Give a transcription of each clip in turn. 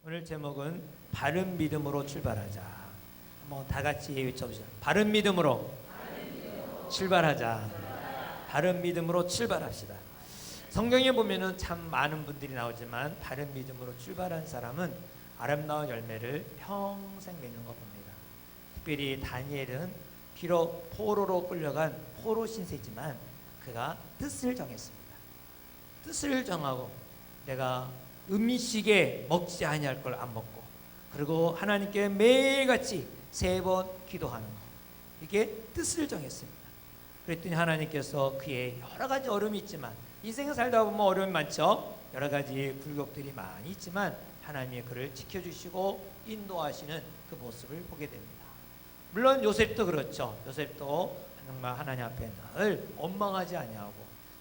오늘 제목은 바른 믿음으로 출발하자. 한번 다 같이 외쳐보시죠. 바른 믿음으로 출발하자. 바른 믿음으로 출발합시다. 성경에 보면은 참 많은 분들이 나오지만 바른 믿음으로 출발한 사람은 아름다운 열매를 평생 맺는 거 봅니다. 특별히 다니엘은 비록 포로로 끌려간 포로 신세지만 그가 뜻을 정했습니다. 뜻을 정하고 내가 음식에 먹지 아니할 걸 안 먹고, 그리고 하나님께 매일같이 3번 기도하는 거, 이게 뜻을 정했습니다. 그랬더니 하나님께서 그의 여러 가지 어려움이 있지만, 인생을 살다 보면 어려움이 많죠. 여러 가지 굴곡들이 많이 있지만 하나님이 그를 지켜주시고 인도하시는 그 모습을 보게 됩니다. 물론 요셉도 그렇죠. 요셉도 정말 하나님 앞에 늘 원망하지 아니하고,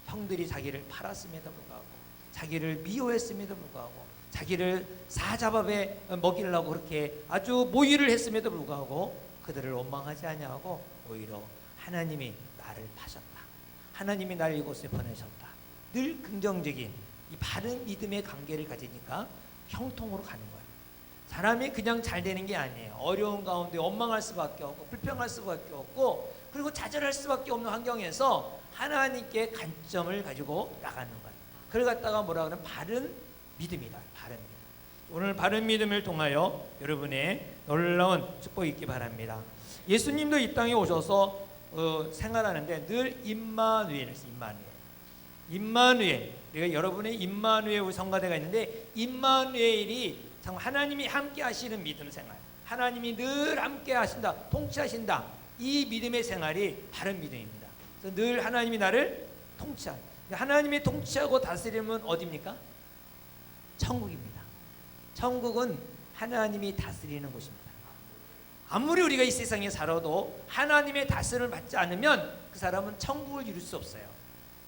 형들이 자기를 팔았음에도 불구하고, 자기를 미워했음에도 불구하고, 자기를 사자밥에 먹이려고 그렇게 아주 모의를 했음에도 불구하고 그들을 원망하지 아니하고 오히려 하나님이 나를 파셨다, 하나님이 나를 이곳에 보내셨다, 늘 긍정적인 이 바른 믿음의 관계를 가지니까 형통으로 가는 거예요. 사람이 그냥 잘 되는 게 아니에요. 어려운 가운데 원망할 수밖에 없고, 불평할 수밖에 없고, 그리고 좌절할 수밖에 없는 환경에서 하나님께 관점을 가지고 나가는 거예요. 그걸 갖다가 뭐라 그러면 바른 믿음이다. 바른 믿음. 오늘 바른 믿음을 통하여 여러분의 놀라운 축복이 있기 바랍니다. 예수님도 이 땅에 오셔서 생활하는데 늘 임마누엘, 임마누엘. 우리가 여러분의 임마누엘 우리 성가대가 있는데, 임마누엘이 참 하나님이 함께 하시는 믿음 생활, 하나님이 늘 함께 하신다, 통치하신다, 이 믿음의 생활이 바른 믿음입니다. 그래서 늘 하나님이 나를 통치하는, 하나님이 통치하고 다스리면 어디입니까? 천국입니다. 천국은 하나님이 다스리는 곳입니다. 아무리 우리가 이 세상에 살아도 하나님의 다스림을 받지 않으면 그 사람은 천국을 이룰 수 없어요.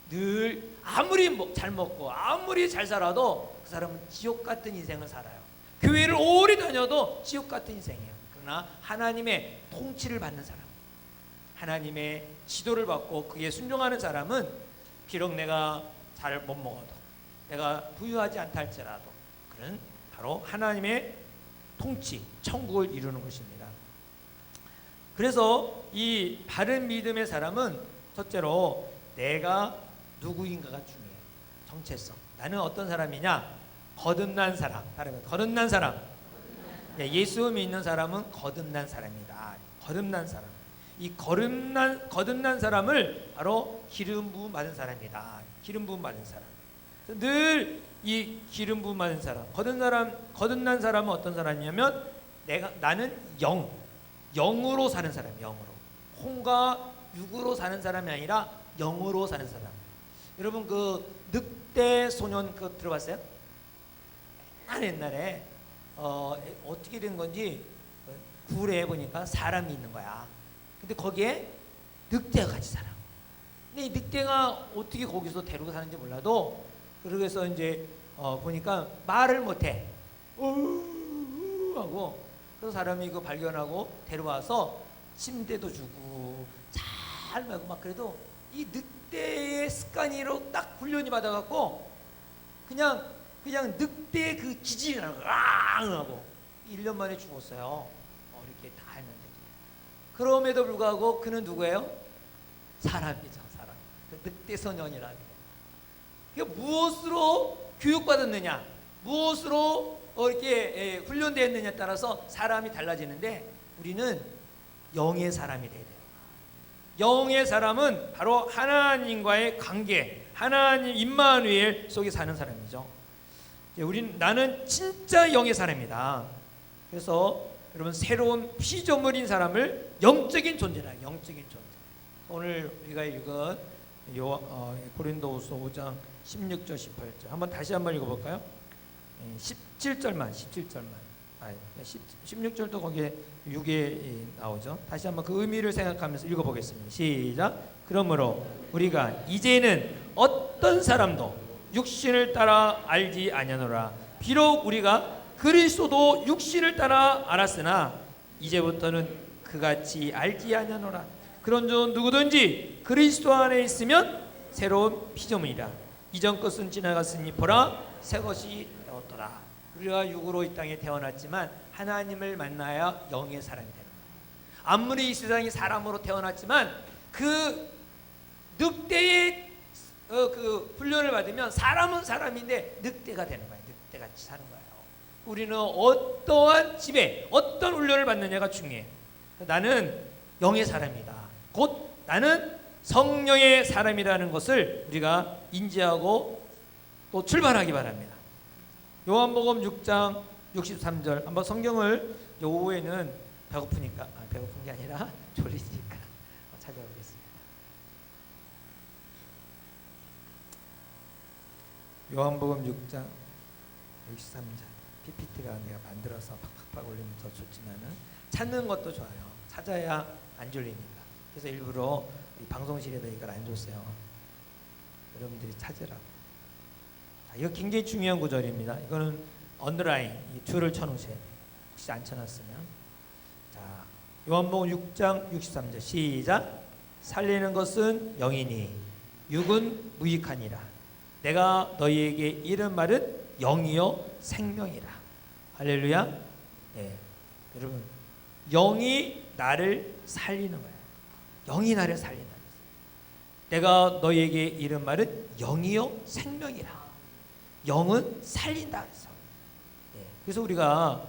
늘 아무리 잘 먹고 아무리 잘 살아도 그 사람은 지옥 같은 인생을 살아요. 교회를 오래 다녀도 지옥 같은 인생이에요. 그러나 하나님의 통치를 받는 사람, 하나님의 지도를 받고 그에 순종하는 사람은 비록 내가 잘 못 먹어도, 내가 부유하지 않다 할지라도, 그는 바로 하나님의 통치, 천국을 이루는 것입니다. 그래서 이 바른 믿음의 사람은 첫째로 내가 누구인가가 중요해요. 정체성. 나는 어떤 사람이냐? 거듭난 사람. 거듭난 사람. 예수 믿는 사람은 거듭난 사람이다. 거듭난 사람. 이 거듭난 사람을 바로 기름 부음 받은 사람이다. 기름 부음 받은 사람. 늘 이 기름 부음 받은 사람, 거듭난 사람은 어떤 사람이냐면 나는 영으로 사는 사람. 영으로. 혼과 육으로 사는 사람이 아니라 영으로 사는 사람. 여러분 그 늑대 소년 그거 들어봤어요? 옛날에 어떻게 된 건지 굴에 보니까 사람이 있는 거야. 근데 거기에 늑대가 같이 살아. 근데 이 늑대가 어떻게 거기서 데리고 사는지 몰라도, 그래서 이제 보니까 말을 못해. 하고, 그래서 사람이 이거 발견하고 데려와서 침대도 주고 잘 먹고 막, 그래도 이 늑대의 습관으로 딱 훈련이 받아갖고 그냥 늑대의 그 기질이 나는 거야. 하고 1년 만에 죽었어요. 이렇게 다 했는데. 그럼에도 불구하고 그는 누구예요? 사람이죠. 사람. 그 늑대 소년이라는 거예요. 그러니까 무엇으로 교육받았느냐, 무엇으로 이렇게 훈련되었느냐에 따라서 사람이 달라지는데, 우리는 영의 사람이 돼야 돼요. 영의 사람은 바로 하나님과의 관계, 하나님 임마누엘 속에 사는 사람이죠. 나는 진짜 영의 사람이다. 그래서 여러분 새로운 피조물인 사람을 영적인 존재라. 영적인 존재. 오늘 우리가 읽은 고린도후서 5장 16절 18절 한번 다시 한번 읽어볼까요? 17절만 16절도 거기에 6에 나오죠. 다시 한번 그 의미를 생각하면서 읽어보겠습니다. 시작. 그러므로 우리가 이제는 어떤 사람도 육신을 따라 알지 아니하노라. 비록 우리가 그리스도도 육신을 따라 알았으나 이제부터는 그같이 알지 아니하노라. 그런즉 누구든지 그리스도 안에 있으면 새로운 피조물이라. 이전 것은 지나갔으니 보라 새 것이 되었더라. 우리가 육으로 이 땅에 태어났지만 하나님을 만나야 영의 사람이 되는 거예요. 아무리 이 세상이 사람으로 태어났지만 그 늑대의 그 훈련을 받으면 사람은 사람인데 늑대가 되는 거예요. 늑대같이 사는 거예요. 우리는 어떠한 집에 어떤 훈련을 받느냐가 중요해요. 나는 영의 사람이다. 곧 나는 성령의 사람이라는 것을 우리가 인지하고 또 출발하기 바랍니다. 요한복음 6장 63절 한번 성경을 오후에는 배고프니까 배고픈 게 아니라 졸리니까 찾아보겠습니다. 요한복음 6장 63절 PPT가 내가 만들어서 팍팍팍 올리면 더 좋지만은 찾는 것도 좋아요. 찾아야 안 졸리니까. 그래서 일부러 이 방송실에다 이걸 안 줬어요. 여러분들이 찾으라고. 자, 이거 굉장히 중요한 구절입니다. 이거는 언더라인, 이 줄을 쳐놓으셔야 돼요. 혹시 안 쳐놨으면. 자, 요한복음 6장 63절 시작. 살리는 것은 영이니 육은 무익하니라. 내가 너희에게 이른 말은 영이요 생명이라. 할렐루야. 예, 여러분 영이 나를 살리는 거예요. 영이 나를 살린다. 내가 너희에게 이른 말은 영이요 생명이라. 영은 살린다. 예, 그래서 우리가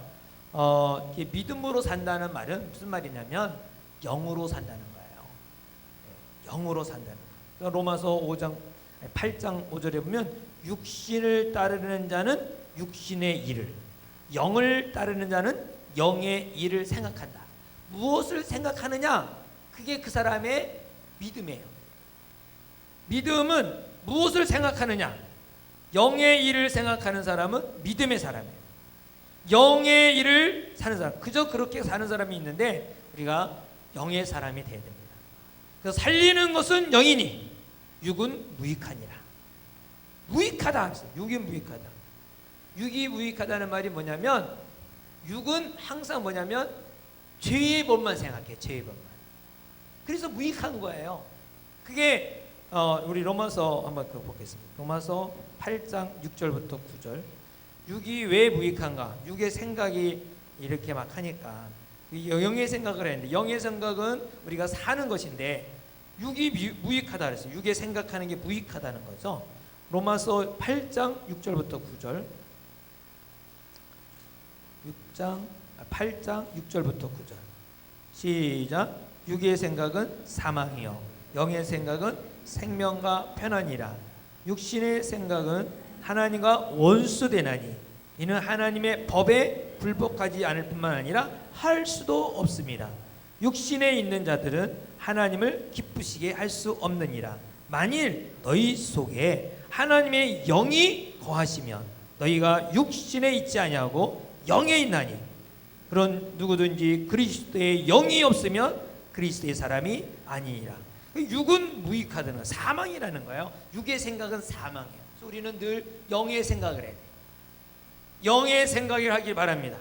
믿음으로 산다는 말은 무슨 말이냐면 영으로 산다는 거예요. 예, 영으로 산다는 거예요. 그러니까 로마서 8장 5절에 보면 육신을 따르는 자는 육신의 일을, 영을 따르는 자는 영의 일을 생각한다. 무엇을 생각하느냐? 그게 그 사람의 믿음이에요. 믿음은 무엇을 생각하느냐? 영의 일을 생각하는 사람은 믿음의 사람이에요. 영의 일을 사는 사람, 그저 그렇게 사는 사람이 있는데 우리가 영의 사람이 되어야 됩니다. 그래서 살리는 것은 영이니 육은 무익하니라. 무익하다. 육이 무익하다. 육이 무익하다는 말이 뭐냐면 육은 항상 뭐냐면 죄의 법만 생각해. 죄의 법만. 그래서 무익한 거예요. 그게 우리 로마서 한번 보겠습니다. 로마서 8장 6절부터 9절. 육이 왜 무익한가? 육의 생각이 이렇게 막 하니까 영의 생각을 했는데 영의 생각은 우리가 사는 것인데 육이 무익하다 그랬어요. 육의 생각하는 게 무익하다는 거죠. 로마서 8장 6절부터 9절. 8장 6절부터 9절. 시작. 육의 생각은 사망이요 영의 생각은 생명과 편안이라. 육신의 생각은 하나님과 원수되나니 이는 하나님의 법에 불복하지 않을 뿐만 아니라 할 수도 없습니다. 육신에 있는 자들은 하나님을 기쁘시게 할 수 없느니라. 만일 너희 속에 하나님의 영이 거하시면 너희가 육신에 있지 아니하고 영에 있나니 그런 누구든지 그리스도의 영이 없으면 그리스도의 사람이 아니니라. 육은 무익하다는 사망이라는 거예요. 육의 생각은 사망이에요. 그래서 우리는 늘 영의 생각을 해야 돼요. 영의 생각을 하길 바랍니다.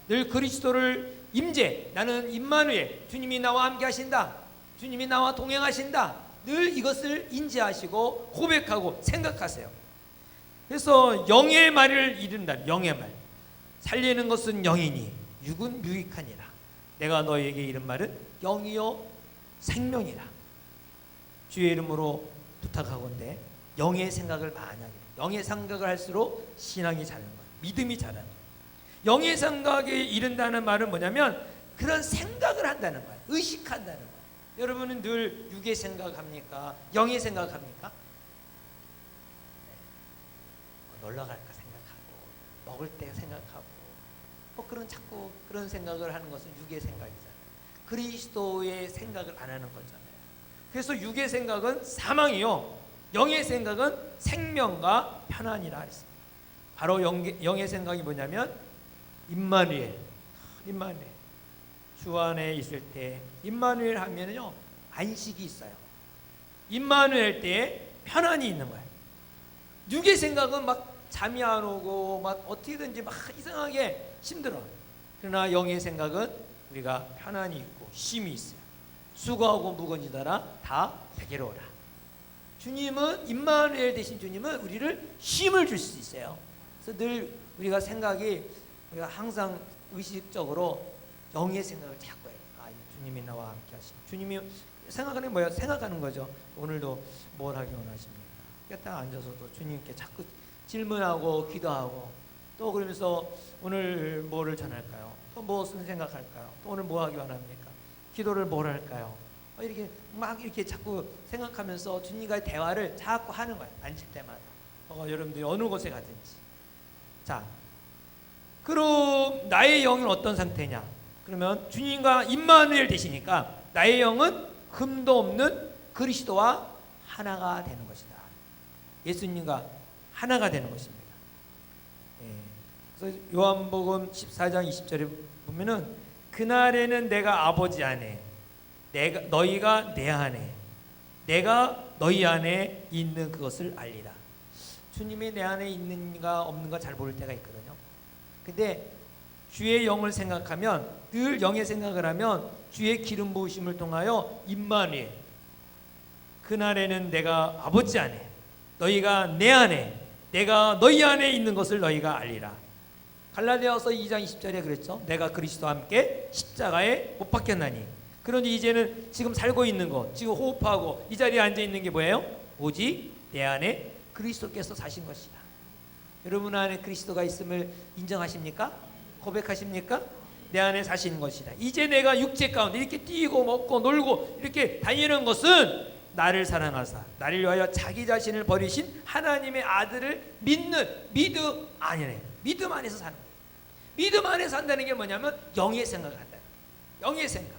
늘 그리스도를 임재, 나는 임마누엘, 주님이 나와 함께 하신다, 주님이 나와 동행하신다, 늘 이것을 인지하시고 고백하고 생각하세요. 그래서 영의 말을 이른다. 영의 말. 살리는 것은 영이니 육은 무익하니라. 내가 너에게 이른 말은 영이요 생명이라. 주의 이름으로 부탁하건대 영의 생각을 많이 하게 돼요. 영의 생각을 할수록 신앙이 자라는 거예요. 믿음이 자라는 거예요. 영의 생각에 이른다는 말은 뭐냐면 그런 생각을 한다는 거예요. 의식한다는 거예요. 여러분은 늘 육의 생각합니까? 영의 생각합니까? 놀러 갈까 생각하고 먹을 때 생각하고 자꾸 그런 생각을 하는 것은 육의 생각이잖아요. 그리스도의 생각을 안 하는 거잖아요. 그래서 육의 생각은 사망이요 영의 생각은 생명과 편안이라 했습니다. 바로 영의 생각이 뭐냐면 임마누엘. 주 안에 있을 때 임마누엘 하면은요 안식이 있어요. 임마누엘 때에 편안이 있는 거예요. 육의 생각은 막 잠이 안 오고 막 어떻게든지 막 이상하게 힘들어. 그러나 영의 생각은 우리가 편안이 있고 쉼이 있어요. 수고하고 무거운지다라 다 내게로 오라. 주님은 임마누엘 되신 주님은 우리를 쉼을 줄 수 있어요. 그래서 늘 우리가 우리가 항상 의식적으로 영의 생각을 자꾸 해요. 주님이 나와 함께 하시고, 주님이 생각하는 게 뭐예요? 생각하는 거죠. 오늘도 뭘 하기 원하십니까? 딱 앉아서도 주님께 자꾸 질문하고 기도하고, 또 그러면서 오늘 뭐를 전할까요? 또 무엇을 생각할까요? 또 오늘 뭐 하기 원합니까? 기도를 뭘 할까요? 이렇게 막 이렇게 자꾸 생각하면서 주님과의 대화를 자꾸 하는 거예요. 앉을 때마다. 여러분들이 어느 곳에 가든지. 자, 그럼 나의 영은 어떤 상태냐? 그러면 주님과 임마누엘 되시니까 나의 영은 흠도 없는 그리스도와 하나가 되는 것이다. 예수님과 하나가 되는 것입니다. 그래서 요한복음 14장 20절에 보면은 그날에는 내가 아버지 안에, 너희가 내 안에, 내가 너희 안에 있는 그것을 알리라. 주님이 내 안에 있는가 없는가 잘 모를 때가 있거든요. 근데 주의 영을 생각하면, 늘 영의 생각을 하면 주의 기름 부으심을 통하여 임마누엘, 그날에는 내가 아버지 안에, 너희가 내 안에, 내가 너희 안에 있는 것을 너희가 알리라. 갈라디아서 2장 20절에 그랬죠. 내가 그리스도와 함께 십자가에 못 박혔나니. 그러니 이제는 지금 살고 있는 것, 지금 호흡하고 이 자리에 앉아 있는 게 뭐예요? 오직 내 안에 그리스도께서 사신 것이다. 여러분 안에 그리스도가 있음을 인정하십니까? 고백하십니까? 내 안에 사시는 것이다. 이제 내가 육체 가운데 이렇게 뛰고 먹고 놀고 이렇게 다니는 것은 나를 사랑하사 나를 위하여 자기 자신을 버리신 하나님의 아들을 믿는 믿음 안에, 믿음 안에서 사는 거예요. 믿음 안에서 산다는 게 뭐냐면 영의 생각을 한다. 영의 생각.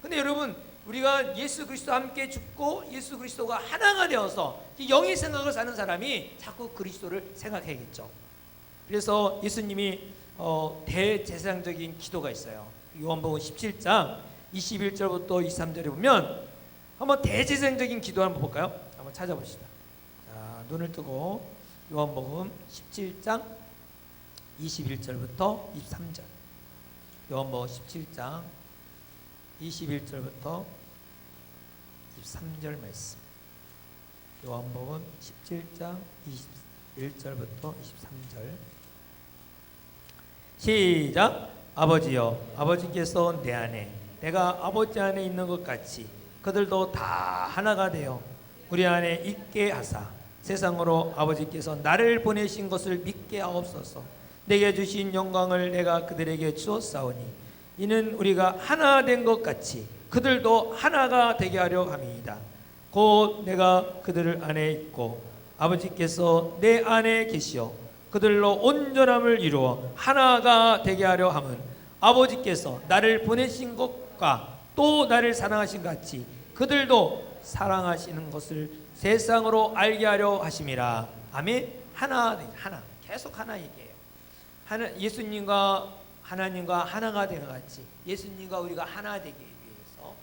근데 여러분, 우리가 예수 그리스도와 함께 죽고 예수 그리스도가 하나가 되어서 영의 생각을 사는 사람이 자꾸 그리스도를 생각해야겠죠. 그래서 예수님이 대제사장적인 기도가 있어요. 요한복음 17장 21절부터 23절에 보면 한번 대제사장적인 기도 한번 볼까요? 한번 찾아봅시다. 자, 눈을 뜨고 요한복음 17장 21절부터 23절. 요한복음 17장 21절부터 23절 말씀. 요한복음 17장 21절부터 23절. 시작. 아버지여, 아버지께서 내 안에, 내가 아버지 안에 있는 것 같이 그들도 다 하나가 되어 우리 안에 있게 하사 세상으로 아버지께서 나를 보내신 것을 믿게 하옵소서. 내게 주신 영광을 내가 그들에게 주었사오니 이는 우리가 하나 된 것 같이 그들도 하나가 되게 하려 함이니이다. 곧 내가 그들 안에 있고 아버지께서 내 안에 계시어 그들로 온전함을 이루어 하나가 되게 하려 함은 아버지께서 나를 보내신 것과 또 나를 사랑하신 같이 그들도 사랑하시는 것을 세상으로 알게 하려 하심이라. 아멘. 하나, 계속 하나 얘기해요. 예수님과 하나님과 하나가 되는 것 같이 예수님과 우리가 하나 되기 위해서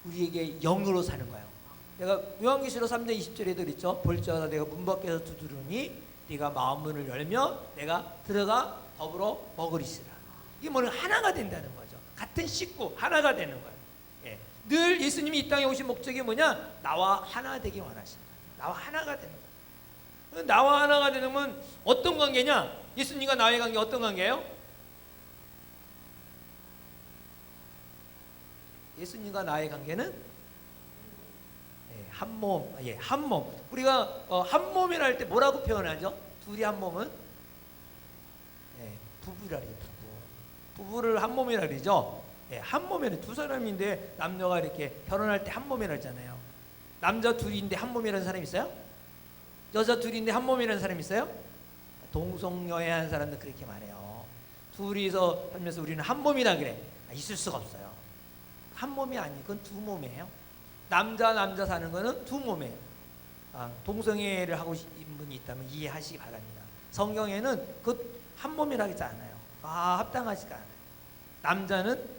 우리에게 영으로 사는 거예요. 내가 요한계시록 3장 20절에도 그랬죠. 볼지어다 내가 문 밖에서 두드리니 네가 마음문을 열면 내가 들어가 더불어 먹으리시라. 이게 뭐는 하나가 된다는 거죠. 같은 식구 하나가 되는 거예요. 늘 예수님이 이 땅에 오신 목적이 뭐냐? 나와 하나 되기 원하신다. 나와 하나가 되는 거예요. 나와 하나가 되는 건 어떤 관계냐? 예수님과 나의 관계 어떤 관계예요? 예수님과 나의 관계는 한 몸, 한 몸. 우리가 한 몸이라 할 때 뭐라고 표현하죠? 둘이 한 몸은 부부라 그래요. 부부를 한 몸이라 그러죠. 한 몸이라, 두 사람인데 남녀가 이렇게 결혼할 때 한 몸이라 하잖아요. 남자 둘인데 한 몸이라는 사람 있어요? 여자 둘인데 한 몸이라는 사람 있어요? 동성여애하는 사람들 그렇게 말해요. 둘이서 하면서 우리는 한 몸이라 그래. 있을 수가 없어요. 한 몸이 아니, 그건 두 몸이에요. 남자 사는 거는 두 몸이에요. 동성애를 하고 싶은 분이 있다면 이해하시기 바랍니다. 성경에는 그 한 몸이라고 하지 않아요. 합당하지가 않아요. 남자는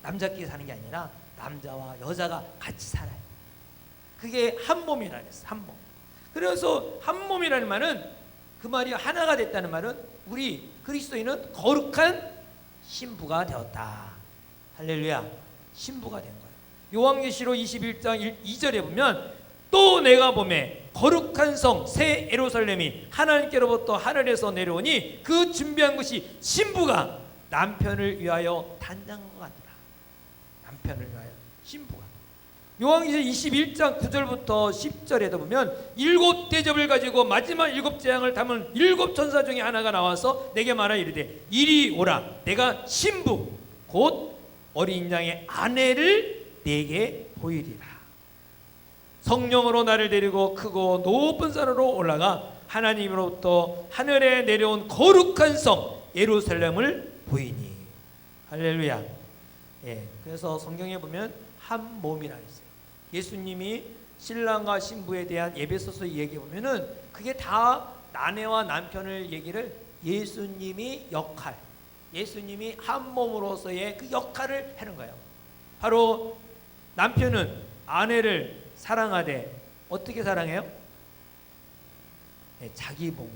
남자끼리 사는 게 아니라 남자와 여자가 같이 살아요. 그게 한 몸이라고 했어요. 한 몸. 그래서 한 몸이라는 말은, 그 말이 하나가 됐다는 말은 우리 그리스도인은 거룩한 신부가 되었다. 할렐루야. 신부가 된 거예요. 요한계시록 21장 2절에 보면 또 내가 보매 거룩한 성 새 예루살렘이 하나님께로부터 하늘에서 내려오니 그 준비한 것이 신부가 남편을 위하여 단장한 것 같더라. 남편을 위하여 신부가. 요한계시록 21장 9절부터 10절에도 보면 7 대접을 가지고 마지막 7 재앙을 담은 7 천사 중에 하나가 나와서 내게 말하 이르되 이리 오라. 내가 신부 곧 어린 양의 아내를 내게 보이리라. 성령으로 나를 데리고 크고 높은 산으로 올라가 하나님으로부터 하늘에 내려온 거룩한 성 예루살렘을 보이니. 할렐루야. 예, 그래서 성경에 보면 한 몸이라 했어요. 예수님이 신랑과 신부에 대한 에베소서 얘기해 보면은 그게 다 아내와 남편을 얘기를 예수님이 역할, 예수님이 한 몸으로서의 그 역할을 하는 거예요. 바로 남편은 아내를 사랑하되 어떻게 사랑해요? 네, 자기 몸을,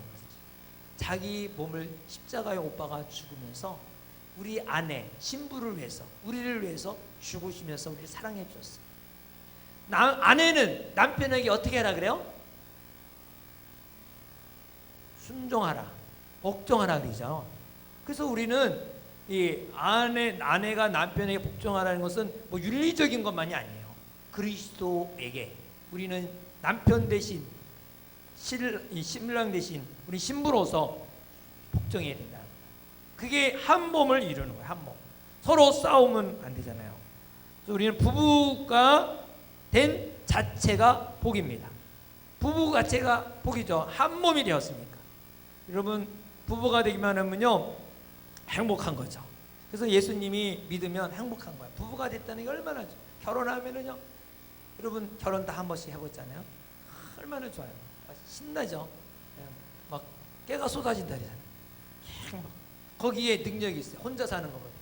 자기 몸을 십자가에 오빠가 죽으면서 우리 아내 신부를 위해서, 우리를 위해서 죽으시면서 우리를 사랑해 주셨어요. 아내는 남편에게 어떻게 하라 그래요? 순종하라, 복종하라 그러죠. 그래서 우리는 이 아내가 남편에게 복종하라는 것은 뭐 윤리적인 것만이 아니에요. 그리스도에게 우리는 남편 대신 신랑 대신 우리 신부로서 복종해야 된다. 그게 한 몸을 이루는 거예요. 한 몸. 서로 싸우면 안 되잖아요. 그래서 우리는 부부가 된 자체가 복입니다. 부부 자체가 복이죠. 한 몸이 되었으니까. 여러분 부부가 되기만 하면요 행복한 거죠. 그래서 예수님이 믿으면 행복한 거예요. 부부가 됐다는 게 얼마나 좋아요. 결혼하면은요 여러분 결혼 다 한 번씩 해보잖아요. 얼마나 좋아요. 신나죠. 막 깨가 쏟아진다잖아요. 행복. 거기에 능력이 있어요. 혼자 사는 것보다.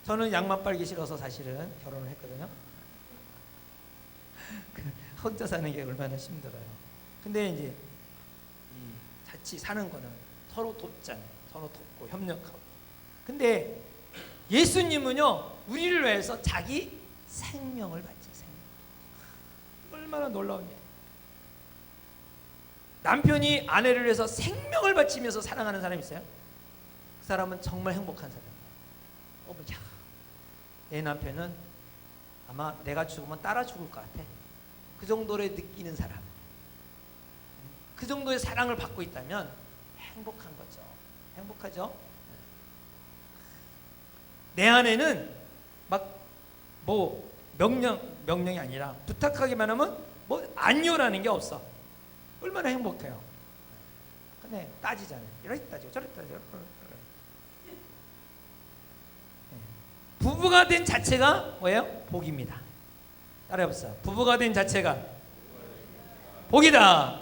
저는 양만 빨기 싫어서 사실은 결혼을 했거든요. 혼자 사는 게 얼마나 힘들어요. 근데 이제 이 같이 사는 거는 서로 돕잖아요. 서로 돕고 협력하고. 근데 예수님은요 우리를 위해서 자기 생명을 바쳐. 얼마나 놀라운지. 남편이 아내를 위해서 생명을 바치면서 사랑하는 사람이 있어요? 그 사람은 정말 행복한 사람이에요. 내 남편은 아마 내가 죽으면 따라 죽을 것 같아. 그 정도로 느끼는 사람, 그 정도의 사랑을 받고 있다면 행복한 거죠. 행복하죠? 내 아내는 막 뭐 명령이 아니라 부탁하기만 하면 뭐 아니요라는 게 없어. 얼마나 행복해요. 근데 따지잖아요. 이렇게 따지고 저렇게 따지고. 부부가 된 자체가 뭐예요? 복입니다. 따라해봅시다. 부부가 된 자체가 복이다.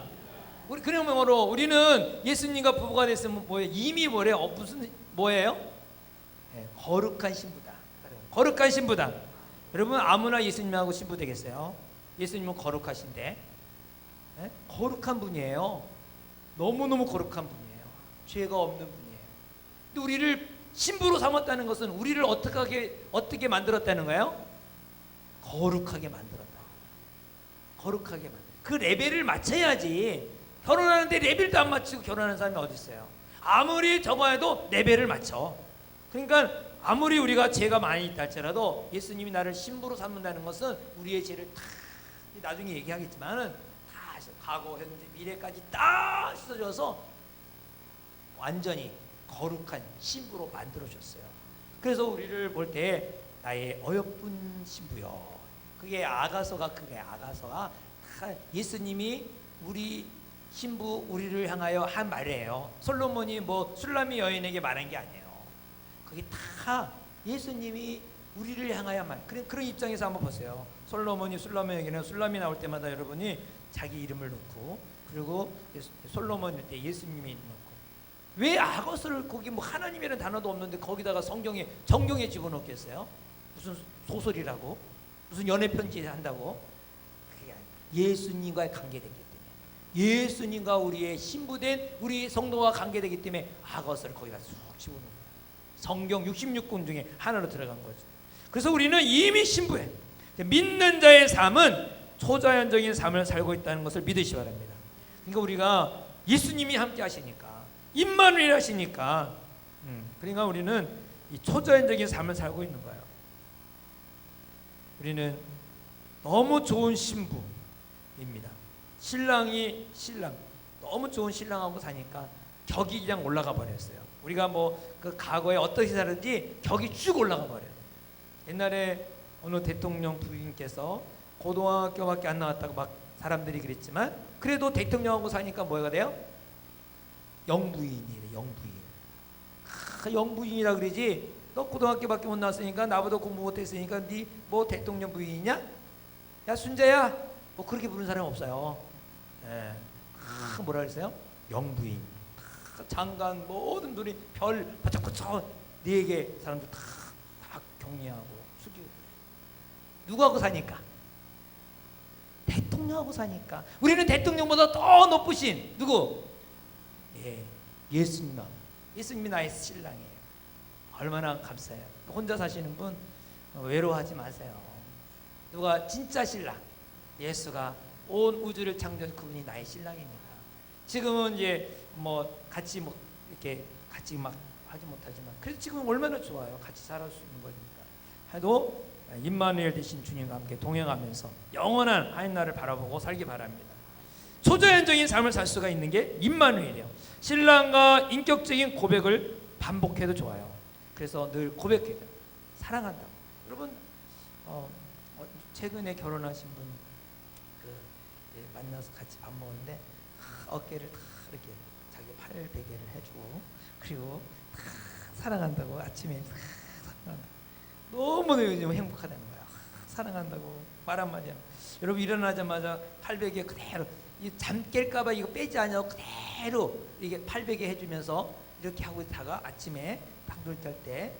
우리 그러므로 우리는 예수님과 부부가 됐으면 뭐예요? 이미 뭐래요? 무슨 뭐예요? 네, 거룩한 신부다. 거룩한 신부다. 여러분 아무나 예수님하고 신부 되겠어요? 예수님은 거룩하신데, 네? 거룩한 분이에요. 너무너무 거룩한 분이에요. 죄가 없는 분이에요. 근데 우리를 신부로 삼았다는 것은 우리를 어떻게 만들었다는 거예요? 거룩하게 만들었다. 거룩하게 그 레벨을 맞춰야지. 결혼하는데 레벨도 안 맞추고 결혼하는 사람이 어디 있어요? 아무리 적어도 레벨을 맞춰. 그러니까 아무리 우리가 죄가 많이 있다 할지라도 예수님이 나를 신부로 삼는다는 것은 우리의 죄를 다 나중에 얘기하겠지만은 다 과거, 현재, 미래까지 다 씻어줘서 완전히 거룩한 신부로 만들어줬어요. 그래서 우리를 볼 때 나의 어여쁜 신부요. 그게 아가서가 다 예수님이 우리 신부 우리를 향하여 한 말이에요. 솔로몬이 뭐 술람미 여인에게 말한 게 아니에요. 그게 다 예수님이 우리를 향하여 말. 그런 입장에서 한번 보세요. 솔로몬이 술람미에게는 술람이 나올 때마다 여러분이 자기 이름을 넣고 그리고 솔로몬일 때 예수님이 넣고 왜 아거스를 거기 뭐 하나님이라는 단어도 없는데 거기다가 정경에 집어넣겠어요? 무슨 소설이라고? 무슨 연애 편지 한다고? 그게 아니에요. 예수님과의 관계되기 때문에 예수님과 우리의 신부된 우리 성도와 관계되기 때문에 아거스를 거기다 쑥 집어넣는 거예요. 성경 66권 중에 하나로 들어간 거죠. 그래서 우리는 이미 신부해. 믿는 자의 삶은 초자연적인 삶을 살고 있다는 것을 믿으시기 바랍니다. 그러니까 우리가 예수님이 함께 하시니까, 임마누엘 하시니까, 그러니까 우리는 이 초자연적인 삶을 살고 있는 거예요. 우리는 너무 좋은 신부입니다. 신랑이 너무 좋은 신랑하고 사니까 격이 그냥 올라가 버렸어요. 우리가 뭐 그 과거에 어떻게 살았는지 격이 쭉 올라가 버려요. 옛날에 어느 대통령 부인께서 고등학교밖에 안 나왔다고 막 사람들이 그랬지만, 그래도 대통령하고 사니까 뭐가 돼요? 영부인이래. 영부인. 영부인이라 그러지. 너 고등학교밖에 못 나왔으니까, 나보다 공부 못했으니까 네 뭐 대통령 부인이냐? 야 순자야, 뭐 그렇게 부르는 사람 없어요. 예. 뭐라 그랬어요? 영부인. 장관 모든 분이 별 바짝바짝 4개 사람들 다 격리하고 숙이고 그래. 누구하고 사니까? 대통령하고 사니까. 우리는 대통령보다 더 높으신 누구? 예수님하고. 예수님이 나의 신랑이에요. 얼마나 감사해요. 혼자 사시는 분 외로워하지 마세요. 누가 진짜 신랑? 예수가 온 우주를 창조한 그분이 나의 신랑이니까. 지금은 이제 뭐 같이 뭐 이렇게 같이 막 하지 못하지만, 그래도 지금 얼마나 좋아요. 같이 살아갈 수 있는 거니까. 해도 임마누엘 되신 주님과 함께 동행하면서 영원한 하나님나라를 바라보고 살기 바랍니다. 초자연적인 삶을 살 수가 있는 게 임마누엘이에요. 신랑과 인격적인 고백을 반복해도 좋아요. 그래서 늘 고백해요. 사랑한다고. 여러분 최근에 결혼하신 분 만나서 같이 밥 먹었는데 어깨를 다 이렇게 자기 팔 베개를 해주고, 그리고 사랑한다고 아침에 사랑한다고. 너무 요즘 행복하다는 거야. 사랑한다고 말 한마디 하면. 여러분 일어나자마자 팔 베개 그대로, 이 잠 깰까봐 이거 빼지 않냐고 그대로 이게 팔 베개 해주면서 이렇게 하고 있다가 아침에 딱 눈 뜰 때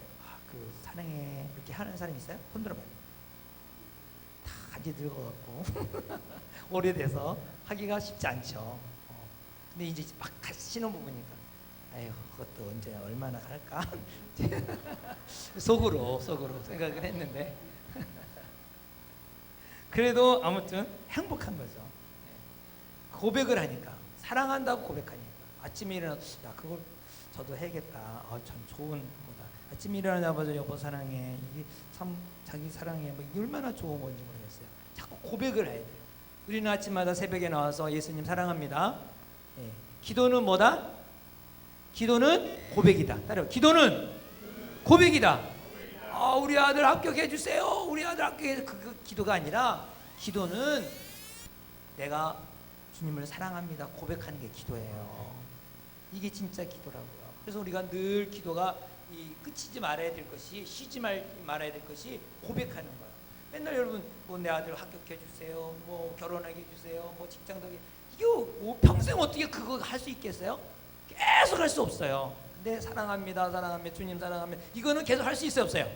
그 사랑해 이렇게 하는 사람 있어요? 손 들어봐요. 다 이제 늙어갖고 오래돼서 하기가 쉽지 않죠. 근데 이제 막 신혼부부니까 아유 그것도 언제 얼마나 할까 속으로 생각을 했는데 그래도 아무튼 행복한 거죠. 고백을 하니까, 사랑한다고 고백하니까. 아침에 일어나서 야 그걸 저도 해야겠다. 참 좋은 거다. 아침에 일어나자마자 여보 사랑해, 이게 참 자기 사랑해, 뭐 이게 얼마나 좋은 건지 모르겠어요. 자꾸 고백을 해야 돼요. 우리는 아침마다 새벽에 나와서 예수님 사랑합니다. 기도는 뭐다? 기도는 고백이다. 따라요. 기도는 고백이다. 우리 아들 합격해 주세요. 우리 아들 합격해. 그 기도가 아니라, 기도는 내가 주님을 사랑합니다 고백하는 게 기도예요. 이게 진짜 기도라고요. 그래서 우리가 늘 기도가 끝이지 말아야 될 것이, 쉬지 말아야 될 것이 고백하는 거예요. 맨날 여러분 뭐 내 아들 합격해 주세요, 뭐 결혼하게 해주세요, 뭐 직장도 이게 뭐 평생 어떻게 그거 할 수 있겠어요? 계속 할 수 없어요. 근데 사랑합니다, 주님 사랑합니다, 이거는 계속 할 수 있어요, 없어요?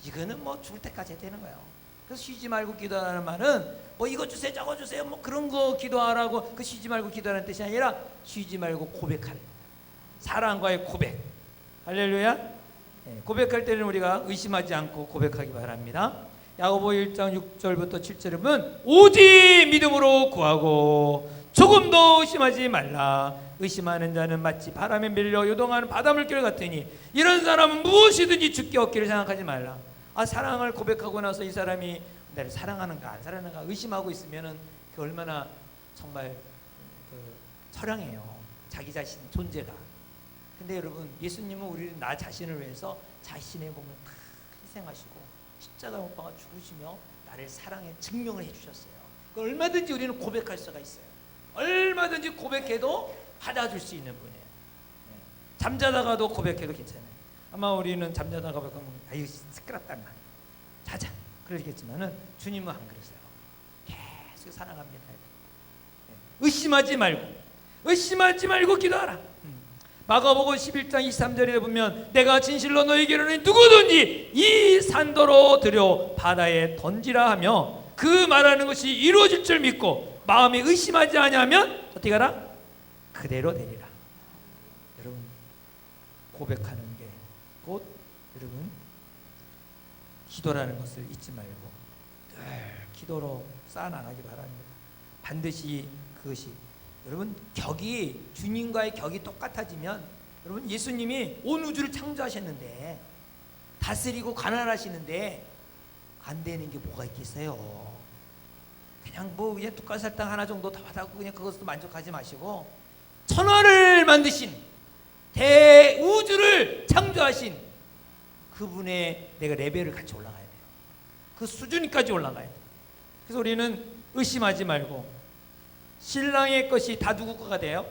이거는 뭐 죽을 때까지 해야 되는 거예요. 그래서 쉬지 말고 기도하라는 말은 뭐 이거 주세요 저거 주세요 뭐 그런 거 기도하라고, 그 쉬지 말고 기도하라는 뜻이 아니라 쉬지 말고 고백하는, 사랑과의 고백. 할렐루야. 고백할 때는 우리가 의심하지 않고 고백하기 바랍니다. 야고보 1장 6절부터 7절에 보면 오직 믿음으로 구하고 조금도 의심하지 말라. 의심하는 자는 마치 바람에 밀려 요동하는 바닷물결 같으니 이런 사람은 무엇이든지 죽게 얻기를 생각하지 말라. 사랑을 고백하고 나서 이 사람이 나를 사랑하는가 안 사랑하는가 의심하고 있으면은 그 얼마나 정말 처량해요, 자기 자신 존재가. 근데 여러분 예수님은 우리를 나 자신을 위해서 자신의 몸을 다 희생하시고 십자가 못 박아 죽으시며 나를 사랑해 증명을 해주셨어요. 얼마든지 우리는 고백할 수가 있어요. 얼마든지 고백해도 받아줄 수 있는 분이에요. 잠자다가도 고백해도 괜찮아요. 아마 우리는 잠자다가 보면 아유 시끄럽단 말이에요, 자자 그러겠지만은 주님은 안 그러세요. 계속 사랑합니다. 의심하지 말고 기도하라. 마가복음 11장 23절에 보면 내가 진실로 너희에게로는 누구든지 이 산더러 들여 바다에 던지라 하며 그 말하는 것이 이루어질 줄 믿고 마음에 의심하지 아니하면 어떻게 하라? 그대로 되리라. 여러분 고백하는 게 곧 여러분 기도라는 것을 잊지 말고 기도로 쌓아나가기 바랍니다. 반드시 그것이 여러분 격이 주님과의 격이 똑같아지면 여러분 예수님이 온 우주를 창조하셨는데 다스리고 관할하시는데 안 되는 게 뭐가 있겠어요? 그냥 뭐 그냥 뚝갈살당 하나 정도 더 받았고 그냥 그것도 만족하지 마시고 천하를 만드신 대우주를 창조하신 그분의 내가 레벨을 같이 올라가야 돼요. 그 수준까지 올라가야 돼요. 그래서 우리는 의심하지 말고 신랑의 것이 다 누구 거가 돼요?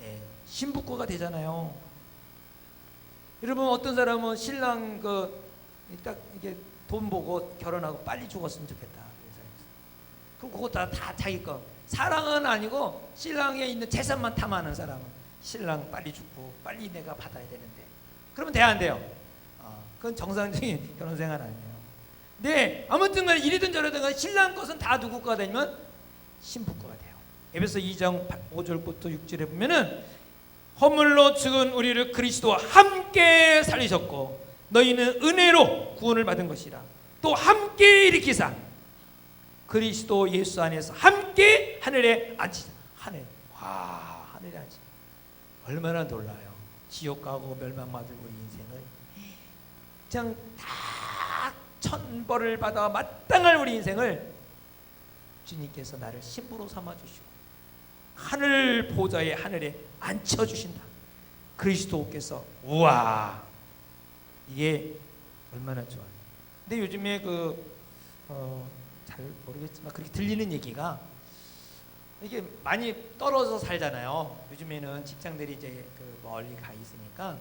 네, 신부 거가 되잖아요. 여러분 어떤 사람은 신랑 딱 이게 돈 보고 결혼하고 빨리 죽었으면 좋겠다. 그럼 그거 다 자기 거. 사랑은 아니고 신랑에 있는 재산만 탐하는 사람은 신랑 빨리 죽고 빨리 내가 받아야 되는데 그러면 돼야 안 돼요? 그건 정상적인 결혼 생활 아니에요. 네, 아무튼 간에 이리든 저리든 간에 신랑 것은 다 누구 거가 되면 신부 거가 돼요. 에베소 2장 5절부터 6절에 보면은 허물로 죽은 우리를 그리스도와 함께 살리셨고 너희는 은혜로 구원을 받은 것이라. 또 함께 일으키사 그리스도 예수 안에서 함께 하늘에 앉히자. 하늘에 앉히자. 얼마나 놀라요. 지옥 가고 멸망받을 우리 인생을 그냥 다 천벌을 받아 마땅할 우리 인생을 주님께서 나를 신부로 삼아주시고 하늘 보좌의 하늘에 앉혀주신다. 그리스도께서 우와 이게 얼마나 좋아요. 근데 요즘에 잘 모르겠지만 그렇게 들리는 얘기가 이게 많이 떨어져 살잖아요. 요즘에는 직장들이 이제 멀리 가 있으니까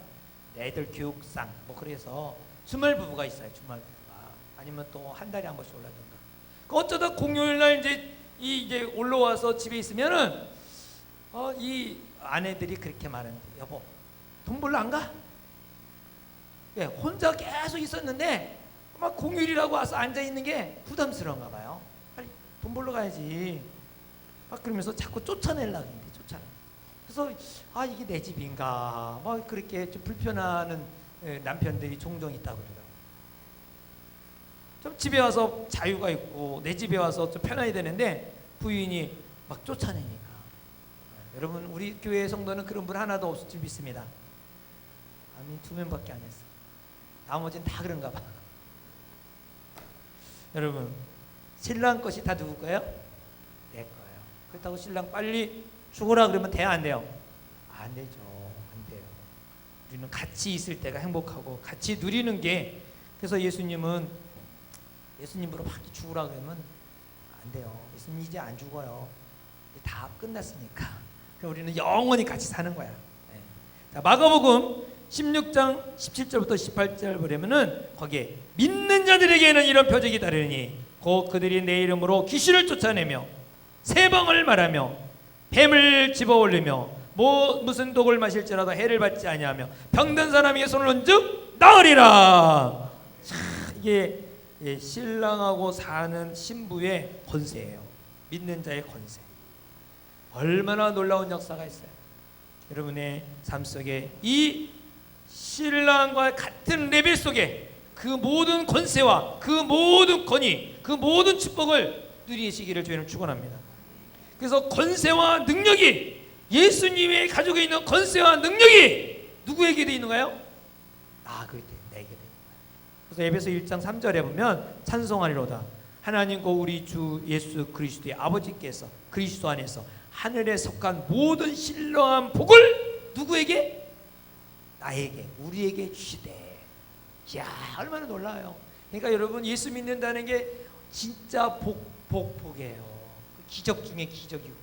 애들 교육상 그래서 주말 부부가 있어요. 주말 부부가 아니면 또 한 달에 한 번씩 올라든가. 어쩌다 공휴일 날 이제 올라와서 집에 있으면은 이 아내들이 그렇게 말하는데 여보 돈 벌러 안 가? 예, 혼자 계속 있었는데 막 공휴일이라고 와서 앉아 있는 게 부담스러운가 봐요. 빨리 돈 벌러 가야지. 막 그러면서 자꾸 쫓아내려고 했는데 그래서 이게 내 집인가 막 그렇게 좀 불편해하는 남편들이 종종 있다고 그러더라고요. 좀 집에 와서 자유가 있고 내 집에 와서 좀 편해야 되는데 부인이 막 쫓아내니까. 여러분 우리 교회 성도는 그런 분 하나도 없을 줄 믿습니다. 아멘. 2명밖에 안 했어. 나머지는 다 그런가 봐. 여러분 신랑 것이 다 누구 거예요? 내 거예요. 그렇다고 신랑 빨리 죽어라 그러면 돼야 안 돼요? 안 되죠. 안 돼요. 우리는 같이 있을 때가 행복하고 같이 누리는 게. 그래서 예수님으로 막 죽으라 그러면 안 돼요. 예수님 이제 안 죽어요. 다 끝났으니까. 우리는 영원히 같이 사는 거야. 네. 자, 마가복음 16장 17절부터 18절 보려면은 거기에 믿는 자들에게는 이런 표적이 따르니 곧 그들이 내 이름으로 귀신을 쫓아내며 세방을 말하며 뱀을 집어올리며 무슨 독을 마실지라도 해를 받지 아니하며 병든 사람에게 손을 얹어 나으리라. 이게 신랑하고 사는 신부의 권세예요. 믿는 자의 권세. 얼마나 놀라운 역사가 있어요. 여러분의 삶 속에 이 신랑과 같은 레벨 속에 그 모든 권세와 그 모든 권위, 그 모든 축복을 누리시기를 저희는 축원합니다. 그래서 권세와 능력이 예수님의 가지고 있는 권세와 능력이 누구에게도 있는가요? 내게. 그래서 에베소 1장 3절에 보면 찬송하리로다. 하나님과 우리 주 예수 그리스도의 아버지께서 그리스도 안에서 하늘에 속한 모든 신령한 복을 누구에게? 나에게, 우리에게 주시되. 이야, 얼마나 놀라요. 그러니까 여러분 예수 믿는다는 게 진짜 복이에요. 기적 중에 기적이고.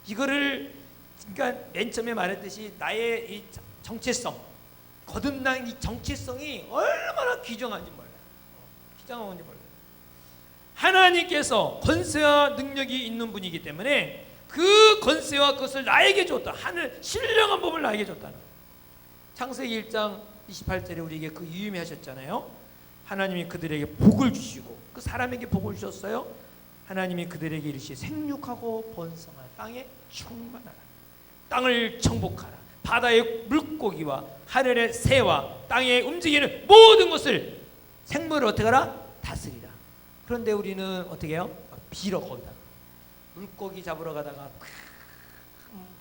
이거를 그러니까 맨 처음에 말했듯이 나의 이 정체성, 거듭난 이 정체성이 얼마나 귀중한지 몰라요. 귀중한 건지 몰라요. 하나님께서 권세와 능력이 있는 분이기 때문에 그 권세와 그것을 나에게 줬다. 하늘 신령한 법을 나에게 줬다는 거예요. 창세기 1장 28절에 우리에게 그 유의미 하셨잖아요. 하나님이 그들에게 복을 주시고 그 사람에게 복을 주셨어요. 하나님이 그들에게 이르시 생육하고 번성하라. 땅에 충만하라. 땅을 정복하라. 바다의 물고기와 하늘의 새와 땅에 움직이는 모든 것을 생물을 어떻게 하라? 다스리라. 그런데 우리는 어떻게 해요? 막 빌어 거기다가 물고기 잡으러 가다가 큰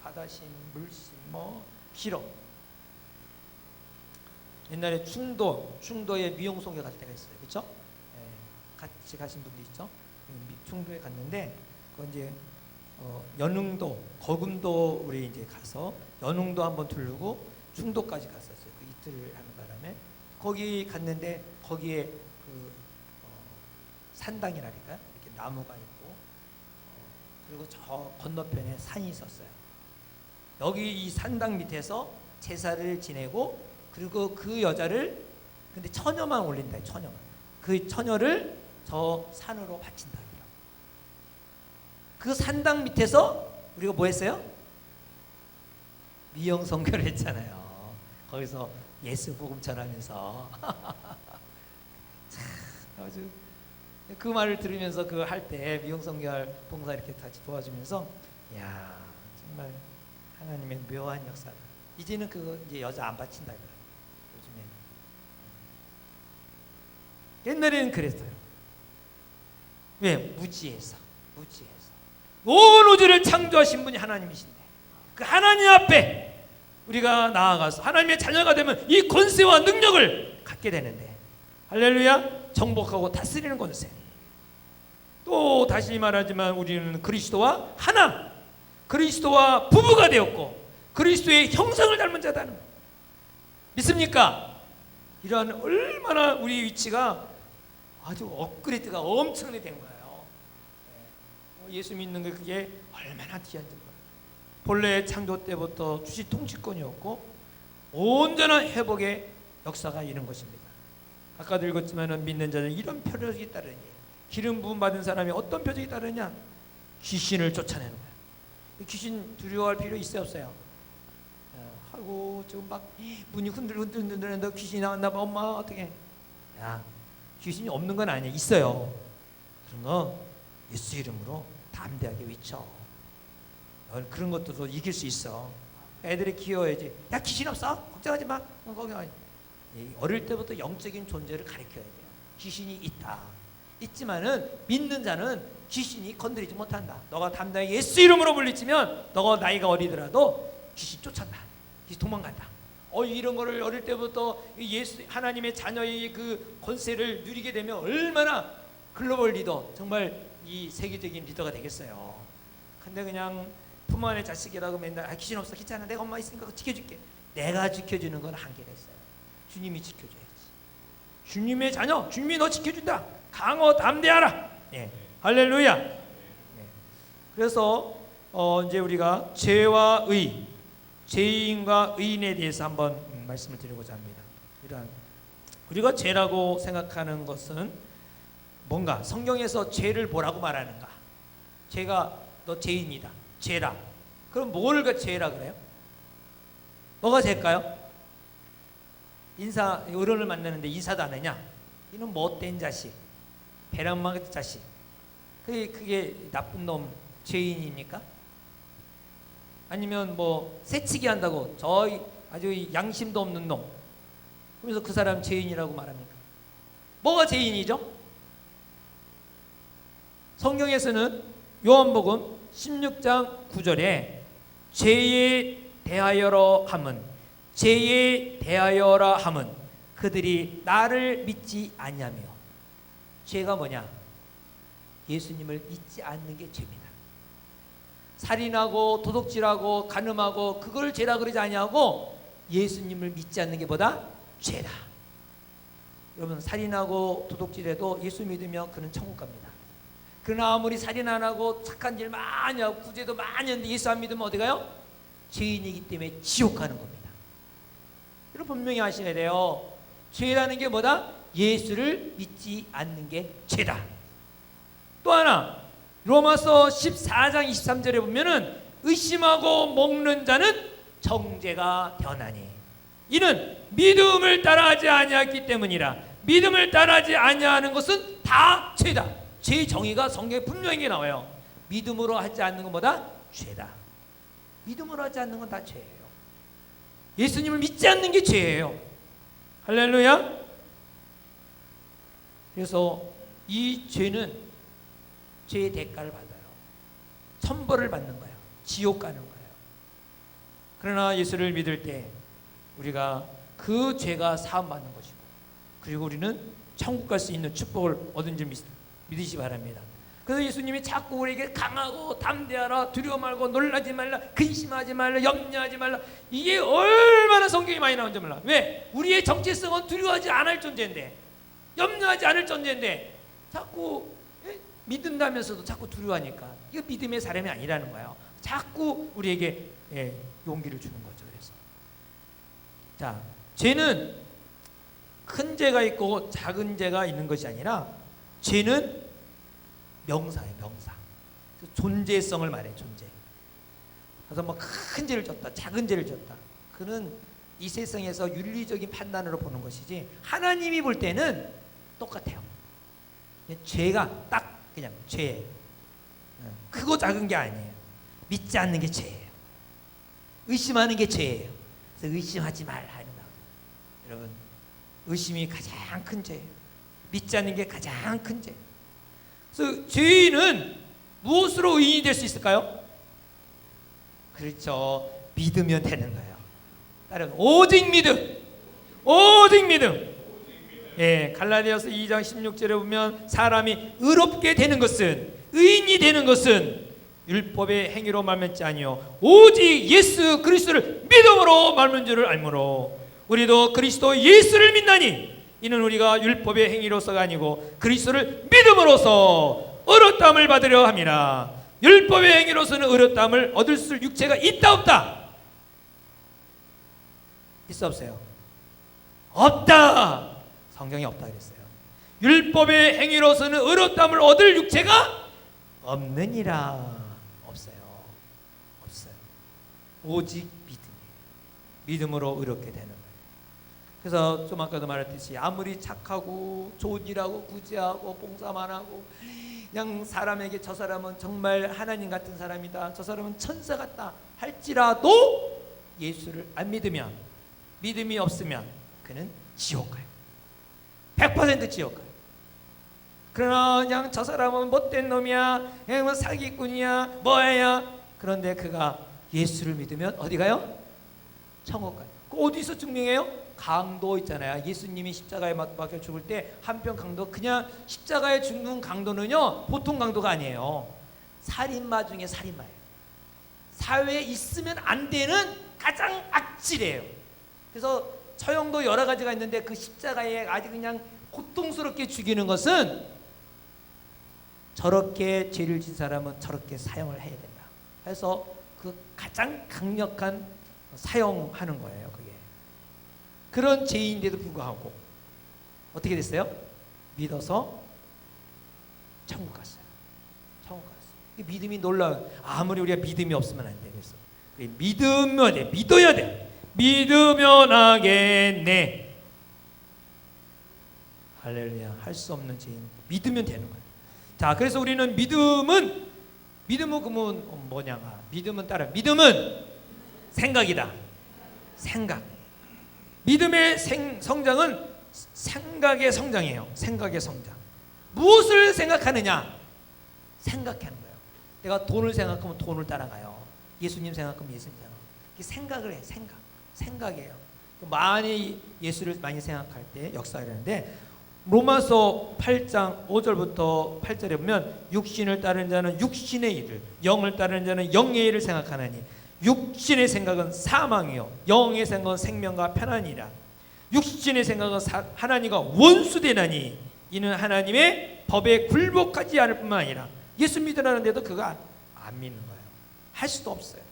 바다신, 물신 뭐 빌어. 옛날에 충도에 미용소개 갈 때가 있어요, 그렇죠? 같이 가신 분도 있죠. 충도에 갔는데 그 이제 연흥도, 거금도 우리 이제 가서 연흥도 한번 들르고 충도까지 갔었어요. 그 이틀을 하는 바람에 거기 갔는데 거기에 그 산당이라니까 이렇게 나무가 있고 그리고 저 건너편에 산이 있었어요. 여기 이 산당 밑에서 제사를 지내고 그리고 그 여자를 근데 처녀만 올린다. 처녀만. 그 처녀를 저 산으로 바친다. 그 산당 밑에서 우리가 뭐 했어요? 미영성결을 했잖아요. 거기서 예수 복음 전하면서 참 아주 그 말을 들으면서 그 할 때 미영성결 봉사 이렇게 같이 도와주면서 야 정말 하나님의 묘한 역사다. 이제는 그 이제 여자 안 바친다 이거라. 요즘에 옛날에는 그랬어요. 왜? 무지해서. 온 우주를 창조하신 분이 하나님이신데 그 하나님 앞에 우리가 나아가서 하나님의 자녀가 되면 이 권세와 능력을 갖게 되는데 할렐루야 정복하고 다스리는 권세. 또 다시 말하지만 우리는 그리스도와 하나 그리스도와 부부가 되었고 그리스도의 형상을 닮은 자다는 믿습니까? 이러한 얼마나 우리 위치가 아주 업그레이드가 엄청나게 된 거예요. 예수 믿는 게 그게 얼마나 귀한 줄. 본래 창조 때부터 주시 통치권이었고 온전한 회복의 역사가 이런 것입니다. 아까도 읽었지만 믿는 자는 이런 표적이 따르니 기름 부음 받은 사람이 어떤 표적이 따르냐? 귀신을 쫓아내는 거예요. 귀신 두려워할 필요 있어요 없어요? 아이고 지금 막 문이 흔들흔들흔들는데 귀신이 나왔나 봐. 엄마 어떻게? 야 귀신이 없는 건 아니야. 있어요. 그런 거 예수 이름으로 담대하게 외쳐. 넌 그런 것도 이길 수 있어. 애들이 귀여워야지. 야 귀신 없어? 걱정하지 마. 어릴 때부터 영적인 존재를 가르쳐야 돼요. 귀신이 있다. 있지만은 믿는 자는 귀신이 건드리지 못한다. 너가 담대하게 예수 이름으로 물리치면 너가 나이가 어리더라도 귀신 쫓아간다. 귀신 도망간다. 이런 거를 어릴 때부터 예수 하나님의 자녀의 그 권세를 누리게 되면 얼마나 글로벌 리더 정말 이 세계적인 리더가 되겠어요. 근데 그냥 부모 안의 자식이라고 맨날 귀신 없어 괜찮아 내가 엄마 있으니까 지켜줄게. 내가 지켜주는 건 한계가 있어요. 주님이 지켜줘야지. 주님의 자녀 주님이 너 지켜준다. 강호 담대하라. 예. 할렐루야. 예. 그래서 이제 우리가 죄와 의 죄인과 의인에 대해서 한번 말씀을 드리고자 합니다. 이러한 우리가 죄라고 생각하는 것은 뭔가 성경에서 죄를 뭐라고 말하는가? 죄가 너 죄인이다. 죄라. 그럼 뭘 죄라 그래요? 뭐가 죄일까요? 어른을 만나는데 인사도 안 하냐? 이는 못된 자식, 배란망의 자식. 그게 나쁜 놈 죄인입니까? 아니면 뭐 새치기 한다고 저 아주 양심도 없는 놈. 그래서 그 사람 죄인이라고 말합니까? 뭐가 죄인이죠? 성경에서는 요한복음 16장 9절에 죄에 대하여라 함은 그들이 나를 믿지 아니하며. 죄가 뭐냐? 예수님을 믿지 않는 게 죄입니다. 살인하고 도둑질하고 간음하고 그걸 죄라 그러지 아니하고 예수님을 믿지 않는 게 뭐다? 죄다. 여러분 살인하고 도둑질해도 예수 믿으면 그는 천국 갑니다. 그러나 아무리 살인 안 하고 착한 일 많이 하고 구제도 많이 하는데 예수 안 믿으면 어디 가요? 죄인이기 때문에 지옥 가는 겁니다. 여러분 분명히 아셔야 돼요. 죄라는 게 뭐다? 예수를 믿지 않는 게 죄다. 또 하나 로마서 14장 23절에 보면은 의심하고 먹는 자는 정죄가 되나니 이는 믿음을 따라하지 아니하기 때문이라. 믿음을 따라하지 아니하는 것은 다 죄다. 죄의 정의가 성경에 분명히 나와요. 믿음으로 하지 않는 건 뭐다? 죄다. 믿음으로 하지 않는 건 다 죄예요. 예수님을 믿지 않는 게 죄예요. 할렐루야. 그래서 이 죄는 죄의 대가를 받아요. 천벌을 받는 거예요. 지옥 가는 거예요. 그러나 예수를 믿을 때 우리가 그 죄가 사함받는 것이고, 그리고 우리는 천국 갈 수 있는 축복을 얻은 줄 믿으시기 바랍니다. 그래서 예수님이 자꾸 우리에게 강하고 담대하라, 두려워 말고 놀라지 말라, 근심하지 말라, 염려하지 말라. 이게 얼마나 성경이 많이 나오는지 몰라. 왜? 우리의 정체성은 두려워하지 않을 존재인데, 염려하지 않을 존재인데 자꾸 믿는다면서도 자꾸 두려워하니까 이거 믿음의 사람이 아니라는 거예요. 자꾸 우리에게 용기를 주는 거죠. 그래서 자, 죄는 큰 죄가 있고 작은 죄가 있는 것이 아니라 죄는 명사예요. 명사. 존재성을 말해. 존재. 그래서 뭐 큰 죄를 졌다, 작은 죄를 졌다, 그는 이 세상에서 윤리적인 판단으로 보는 것이지 하나님이 볼 때는 똑같아요. 죄가 딱 그냥 죄. 크고 작은 게 아니에요. 믿지 않는 게 죄예요. 의심하는 게 죄예요. 그래서 의심하지 말라 하는 거. 여러분, 의심이 가장 큰 죄예요. 믿지 않는 게 가장 큰 죄. 그래서 죄인은 무엇으로 의인이 될 수 있을까요? 그렇죠. 믿으면 되는 거예요. 다른 오직 믿음. 오직 믿음. 예, 갈라디아서 2장 16절에 보면 사람이 의롭게 되는 것은, 의인이 되는 것은 율법의 행위로 말미암지 아니요 오직 예수 그리스도를 믿음으로 말미암은 줄을 알므로 우리도 그리스도 예수를 믿나니 이는 우리가 율법의 행위로서가 아니고 그리스도를 믿음으로써 의롭다함을 받으려 함이라. 율법의 행위로서는 의롭다함을 얻을 수 육체가 있다 없다? 있어 없어요? 없다. 성경이 없다 그랬어요. 율법의 행위로서는 의롭다함을 얻을 육체가 없느니라. 없어요. 없어요. 오직 믿음으로 의롭게 되는 거예요. 그래서 좀 아까도 말했듯이 아무리 착하고 좋은 일하고 구제하고 봉사만 하고 그냥 사람에게 저 사람은 정말 하나님 같은 사람이다, 저 사람은 천사 같다 할지라도 예수를 안 믿으면, 믿음이 없으면 그는 지옥 가요. 100% 지옥 가요. 그러나 그냥 저 사람은 못된 놈이야, 그냥 뭐 사기꾼이야, 뭐야, 그런데 그가 예수를 믿으면 어디 가요? 천국 가요. 어디서 증명해요? 강도 있잖아요. 예수님이 십자가에 박혀 죽을 때 한편 강도, 그냥 십자가에 죽는 강도는요 보통 강도가 아니에요. 살인마 중에 살인마예요. 사회에 있으면 안 되는 가장 악질이에요. 그래서 처형도 여러 가지가 있는데 그 십자가에 아주 그냥 고통스럽게 죽이는 것은 저렇게 죄를 진 사람은 저렇게 사형을 해야 된다. 그래서 그 가장 강력한 사형하는 거예요. 그게 그런 죄인인데도 불구하고 어떻게 됐어요? 믿어서 천국 갔어요. 천국 갔어요. 믿음이 놀라워요. 아무리 우리가 믿음이 없으면 안 돼. 그래서 믿으면 돼. 믿어야 돼. 믿으면 하겠네. 할렐루야. 할 수 없는 죄인 믿으면 되는 거예요. 자, 그래서 우리는 믿음은 그러면 뭐냐? 믿음은 따라. 믿음은 생각이다. 생각. 믿음의 성장은 생각의 성장이에요. 생각의 성장. 무엇을 생각하느냐? 생각하는 거예요. 내가 돈을 생각하면 돈을 따라가요. 예수님 생각하면 예수님 생각. 생각을 해. 생각이에요. 많이 예수를 많이 생각할 때 역사를 하는데 로마서 8장 5절부터 8절에 보면 육신을 따르는 자는 육신의 일을, 영을 따르는 자는 영의 일을 생각하나니 육신의 생각은 사망이요 영의 생각은 생명과 편안이라. 육신의 생각은 하나님과 원수되나니 이는 하나님의 법에 굴복하지 않을 뿐만 아니라 예수 믿으라는데도 그거 안 믿는 거예요. 할 수도 없어요.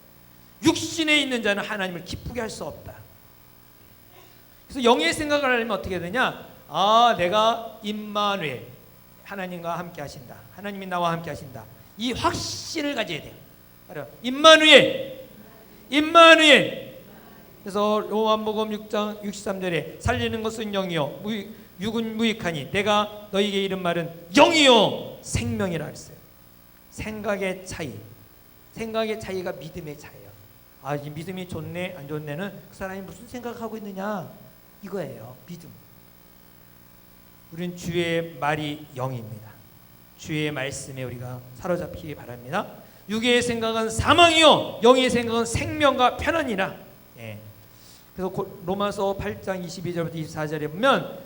육신에 있는 자는 하나님을 기쁘게 할 수 없다. 그래서 영의 생각을 하려면 어떻게 되냐? 내가 임마누엘, 하나님과 함께 하신다, 하나님이 나와 함께 하신다, 이 확신을 가져야 돼요. 바로 임마누엘. 그래서 요한복음 6장 63절에 살리는 것은 영이요 육은 무익하니 내가 너희에게 이른 말은 영이요 생명이라 했어요. 생각의 차이가 믿음의 차이예요. 이 믿음이 좋네 안 좋네는 그 사람이 무슨 생각하고 있느냐 이거예요. 믿음. 우리는 주의 말이 영입니다. 주의 말씀에 우리가 사로잡히기 바랍니다. 육의 생각은 사망이요 영의 생각은 생명과 편안이라. 예. 그래서 로마서 8장 22절부터 24절에 보면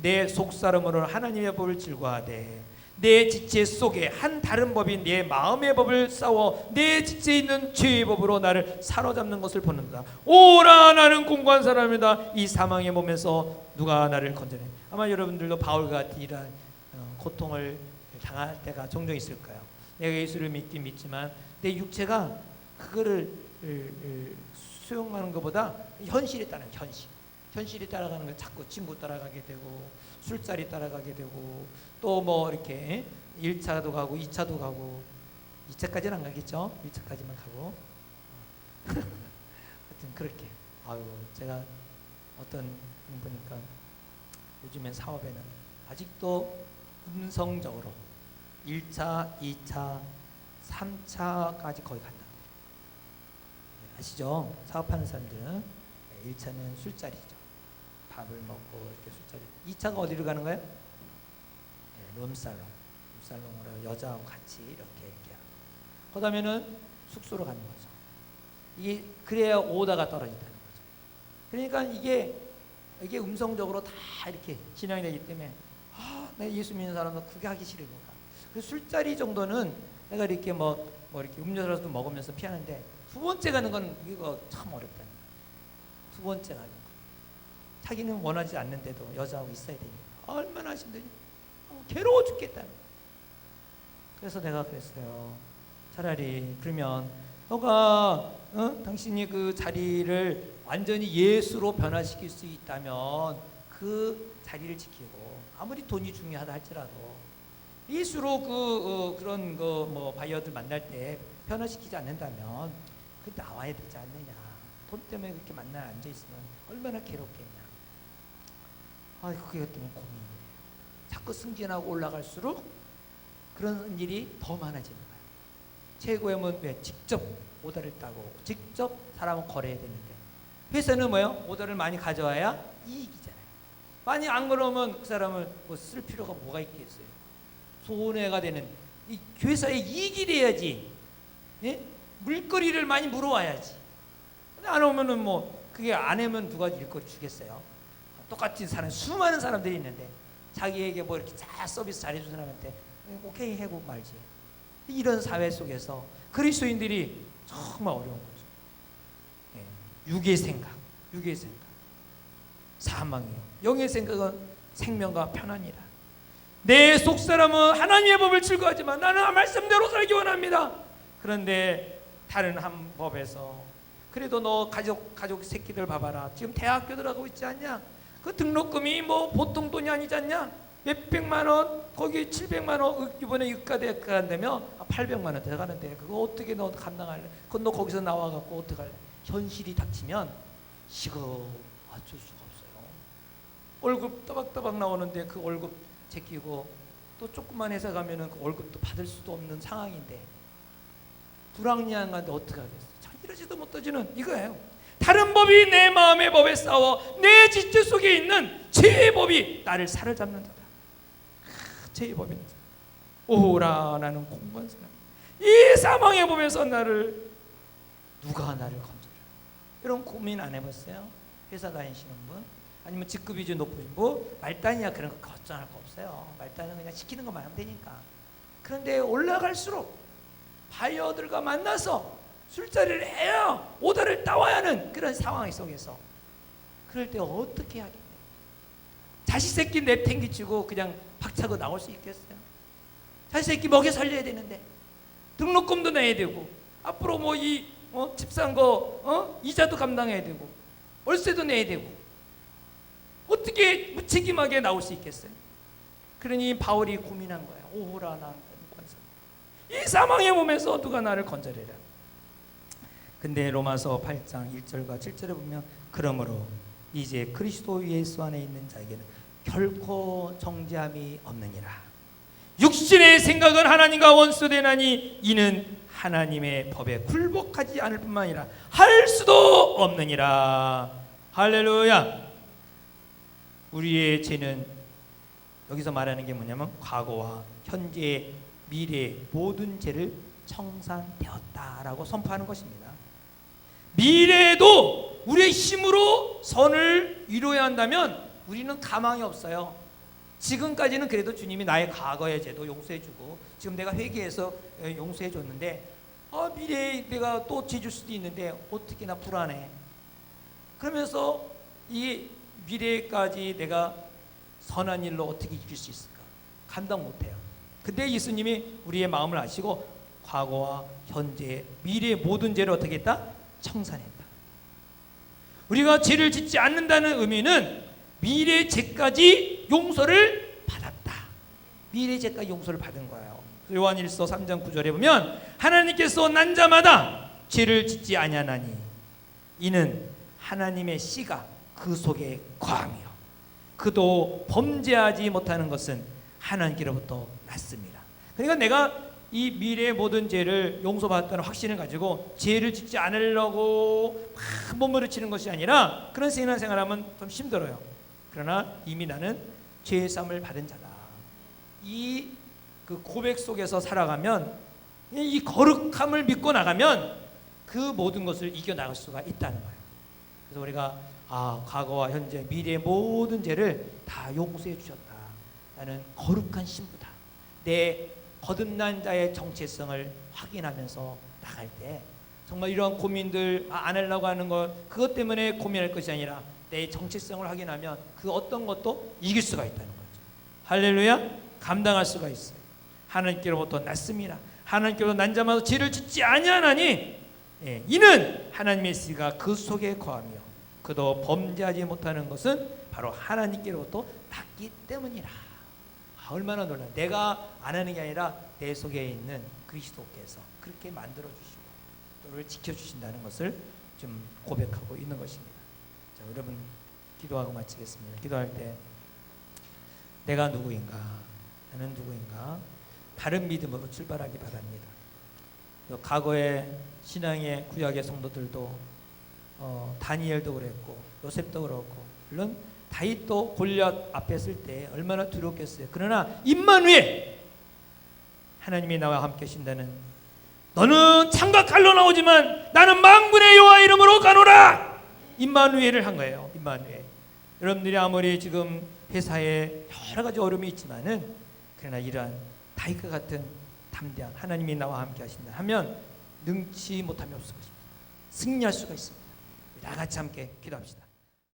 내 속사람으로는 하나님의 법을 즐거워하되 내 지체 속에 한 다른 법인 내 마음의 법을 싸워 내 지체에 있는 죄의 법으로 나를 사로잡는 것을 보는다. 오라 나는 공고한 사람이다. 이 사망의 몸에서 누가 나를 건져내. 아마 여러분들도 바울과 같은 이러한 고통을 당할 때가 종종 있을 거예요. 내가 예수를 믿긴 믿지만 내 육체가 그거를 수용하는 것보다 현실에 따른 현실이 따라가는 걸 자꾸 친구 따라가게 되고 술자리 따라가게 되고 또 뭐 이렇게 1차도 가고 2차도 가고 2차까지는 안 가겠죠. 1차까지만 가고 하여튼 그렇게 제가 어떤 분 보니까 요즘엔 사업에는 아직도 음성적으로 1차, 2차, 3차까지 거의 간다. 아시죠? 사업하는 사람들은 1차는 술자리죠. 밥을 먹고 이렇게 술자리. 2차가 어디로 가는 거예요? 네, 룸살롱으로 여자하고 같이 이렇게 하고. 그다음에는 숙소로 가는 거죠. 이게 그래야 오다가 떨어진다는 거죠. 그러니까 이게 음성적으로 다 이렇게 진행이 되기 때문에 내가 예수 믿는 사람은 그게 하기 싫으니까. 그 술자리 정도는 내가 이렇게 뭐 이렇게 음료수라도 먹으면서 피하는데 두 번째 가는 건 이거 참 어렵다는 거예요. 두 번째 가는 거. 자기는 원하지 않는데도 여자하고 있어야 되니까 얼마나 힘드냐. 괴로워 죽겠다는 거예요. 그래서 내가 그랬어요. 차라리 그러면 너가 당신이 그 자리를 완전히 예수로 변화시킬 수 있다면 그 자리를 지키고 아무리 돈이 중요하다 할지라도 예수로 그런 뭐 바이어들 만날 때 변화시키지 않는다면 그 나와야 되지 않느냐. 돈 때문에 그렇게 만나 앉아 있으면 얼마나 괴롭겠냐. 그게 너무 고민이에요. 자꾸 승진하고 올라갈수록 그런 일이 더 많아지는 거예요. 최고의 뭐 직접 오더를 따고 직접 사람은 거래해야 되는데 회사는 뭐예요? 오더를 많이 가져와야 이익이잖아요. 많이 안 그러면 그 사람을 뭐 쓸 필요가 뭐가 있겠어요. 손해가 되는 이 회사에 이익이 돼야지. 예? 물거리를 많이 물어와야지. 안 오면은 뭐 그게 안 하면 누가 일거리 주겠어요. 똑같은 사람 수많은 사람들이 있는데 자기에게 뭐 이렇게 잘 서비스 잘해준 사람한테 오케이 하고 말지. 이런 사회 속에서 그리스도인들이 정말 어려운 거죠. 예. 육의 생각, 사망이요. 영의 생각은 생명과 편안이라. 내 속사람은 하나님의 법을 즐거워하지만 나는 말씀대로 살기 원합니다. 그런데 다른 한 법에서 그래도 너 가족 새끼들 봐봐라. 지금 대학교 들어가고 있지 않냐? 그 등록금이 뭐 보통 돈이 아니지 않냐? 몇백만 원, 거기 700만 원 이번에 유가대가 한다며 800만 원 들어가는데 그거 어떻게 너 감당할래? 그건 너 거기서 나와갖고 어떡할래? 현실이 닥치면 이거 어쩔 수가 없어요. 월급 따박따박 나오는데 그 월급 제끼고 또 조금만 회사 가면은 그 월급도 받을 수도 없는 상황인데 불합리한 건데 어떡하겠어요? 참 이러지도 못하지는 이거예요. 다른 법이 내 마음의 법에 싸워 내 지체 속에 있는 죄의 법이 나를 사로잡는다. 죄의 법이 오라 나는 공고한 사람. 이 사망의 법에서 누가 나를 건져라. 이런 고민 안 해봤어요? 회사 다니시는 분? 아니면 직급이 좀 높으신 분? 말단이야 그런 거 걱정할 거 없어요. 말단은 그냥 시키는 것만 하면 되니까. 그런데 올라갈수록 바이어들과 만나서 술자리를 해야 오더를 따와야 하는 그런 상황 속에서 그럴 때 어떻게 하겠냐. 자식 새끼 내팽개치고 그냥 박차고 나올 수 있겠어요? 자식 새끼 먹여 살려야 되는데 등록금도 내야 되고 앞으로 뭐 집 산 거 이자도 감당해야 되고 월세도 내야 되고 어떻게 무책임하게 나올 수 있겠어요? 그러니 바울이 고민한 거예요. 오호라 나 이 사망의 몸에서 누가 나를 건져내라. 근데 로마서 8장 1절과 7절에 보면 그러므로 이제 그리스도 예수 안에 있는 자에게는 결코 정죄함이 없느니라. 육신의 생각은 하나님과 원수되나니 이는 하나님의 법에 굴복하지 않을 뿐만 아니라 할 수도 없느니라. 할렐루야. 우리의 죄는 여기서 말하는 게 뭐냐면 과거와 현재, 미래 모든 죄를 청산되었다라고 선포하는 것입니다. 미래에도 우리의 힘으로 선을 이루어야 한다면 우리는 가망이 없어요. 지금까지는 그래도 주님이 나의 과거의 죄도 용서해주고 지금 내가 회개해서 용서해줬는데 미래에 내가 또 죄 줄 수도 있는데 어떻게 나 불안해. 그러면서 이 미래까지 내가 선한 일로 어떻게 이길 수 있을까? 감당 못해요. 근데 예수님이 우리의 마음을 아시고 과거와 현재, 미래의 모든 죄를 어떻게 했다? 청산했다. 우리가 죄를 짓지 않는다는 의미는 미래의 죄까지 용서를 받았다. 미래의 죄까지 용서를 받은 거예요. 요한일서 3장 9절에 보면 하나님께서 난 자마다 죄를 짓지 아니하나니 이는 하나님의 씨가 그 속에 거하며 그도 범죄하지 못하는 것은 하나님께로부터 났습니다. 그러니까 내가 이 미래의 모든 죄를 용서받았다는 확신을 가지고 죄를 짓지 않으려고 막 몸부림치는 것이 아니라 그런 신앙생활하면 좀 힘들어요. 그러나 이미 나는 죄의 사함을 받은 자다. 이 그 고백 속에서 살아가면 이 거룩함을 믿고 나가면 그 모든 것을 이겨나갈 수가 있다는 거예요. 그래서 우리가 과거와 현재 미래의 모든 죄를 다 용서해 주셨다. 나는 거룩한 신부다. 내 거듭난 자의 정체성을 확인하면서 나갈 때 정말 이런 고민들 안 하려고 하는 것 그것 때문에 고민할 것이 아니라 내 정체성을 확인하면 그 어떤 것도 이길 수가 있다는 거죠. 할렐루야. 감당할 수가 있어요. 하나님께로부터 났습니다. 하나님께로부터 난 자마다 죄를 짓지 아니하나니 이는 하나님의 씨가 그 속에 거하며 그도 범죄하지 못하는 것은 바로 하나님께로부터 났기 때문이라. 얼마나 놀라. 내가 안 하는 게 아니라 내 속에 있는 그리스도께서 그렇게 만들어 주시고 너를 지켜 주신다는 것을 좀 고백하고 있는 것입니다. 자, 여러분 기도하고 마치겠습니다. 기도할 때 내가 누구인가? 나는 누구인가? 바른 믿음으로 출발하기 바랍니다. 과거의 신앙의 구약의 성도들도 다니엘도 그랬고 요셉도 그렇고 물론 다윗도 골리앗 앞에 설 때 얼마나 두렵겠어요. 그러나 임마누엘 하나님이 나와 함께 하신다는 너는 창과 칼로 나오지만 나는 만군의 여호와 이름으로 가노라. 임마누엘을 한 거예요. 임마누엘. 여러분들이 아무리 지금 회사에 여러 가지 어려움이 있지만은 그러나 이러한 다윗과 같은 담대한 하나님이 나와 함께 하신다 하면 능치 못함이 없을 것입니다. 승리할 수가 있습니다. 다 같이 함께 기도합시다.